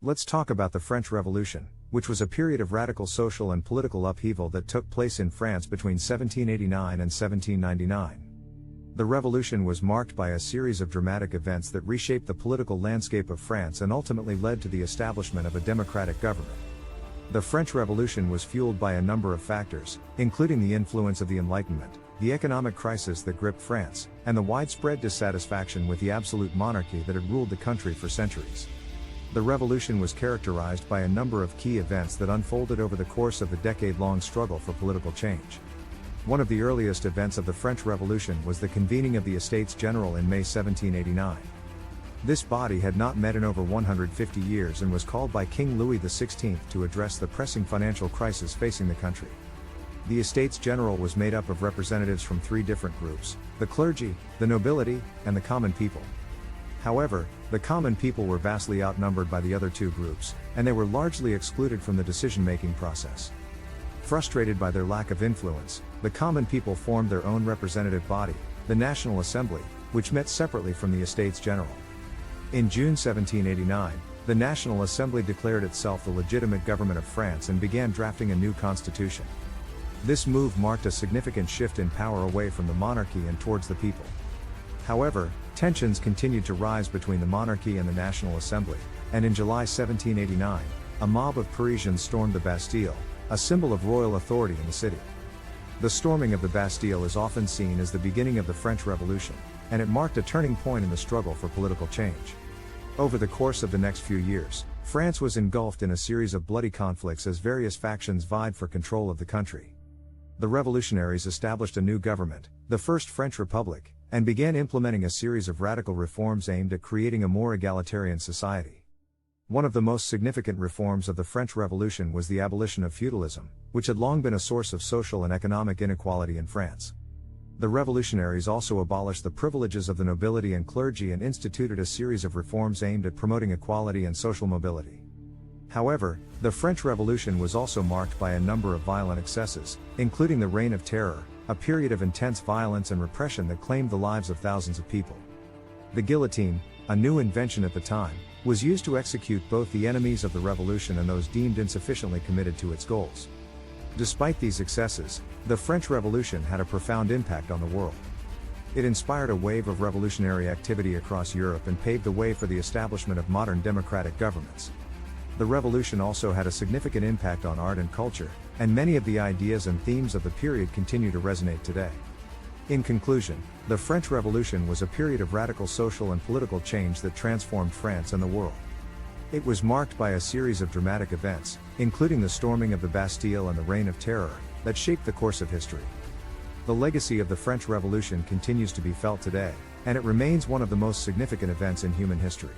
Let's talk about the French Revolution, which was a period of radical social and political upheaval that took place in France between 1789 and 1799. The revolution was marked by a series of dramatic events that reshaped the political landscape of France and ultimately led to the establishment of a democratic government. The French Revolution was fueled by a number of factors, including the influence of the Enlightenment, the economic crisis that gripped France, and the widespread dissatisfaction with the absolute monarchy that had ruled the country for centuries. The revolution was characterized by a number of key events that unfolded over the course of the decade-long struggle for political change. One of the earliest events of the French Revolution was the convening of the Estates General in May 1789. This body had not met in over 150 years and was called by King Louis XVI to address the pressing financial crisis facing the country. The Estates General was made up of representatives from three different groups: the clergy, the nobility, and the common people. However, the common people were vastly outnumbered by the other two groups, and they were largely excluded from the decision-making process. Frustrated by their lack of influence, the common people formed their own representative body, the National Assembly, which met separately from the Estates General. In June 1789, the National Assembly declared itself the legitimate government of France and began drafting a new constitution. This move marked a significant shift in power away from the monarchy and towards the people. However, tensions continued to rise between the monarchy and the National Assembly, and in July 1789, a mob of Parisians stormed the Bastille, a symbol of royal authority in the city. The storming of the Bastille is often seen as the beginning of the French Revolution, and it marked a turning point in the struggle for political change. Over the course of the next few years, France was engulfed in a series of bloody conflicts as various factions vied for control of the country. The revolutionaries established a new government, the First French Republic, and began implementing a series of radical reforms aimed at creating a more egalitarian society. One of the most significant reforms of the French Revolution was the abolition of feudalism, which had long been a source of social and economic inequality in France. The revolutionaries also abolished the privileges of the nobility and clergy and instituted a series of reforms aimed at promoting equality and social mobility. However, the French Revolution was also marked by a number of violent excesses, including the Reign of Terror, a period of intense violence and repression that claimed the lives of thousands of people. The guillotine, a new invention at the time, was used to execute both the enemies of the revolution and those deemed insufficiently committed to its goals. Despite these excesses, the French Revolution had a profound impact on the world. It inspired a wave of revolutionary activity across Europe and paved the way for the establishment of modern democratic governments. The revolution also had a significant impact on art and culture, and many of the ideas and themes of the period continue to resonate today. In conclusion, the French Revolution was a period of radical social and political change that transformed France and the world. It was marked by a series of dramatic events, including the storming of the Bastille and the Reign of Terror, that shaped the course of history. The legacy of the French Revolution continues to be felt today, and it remains one of the most significant events in human history.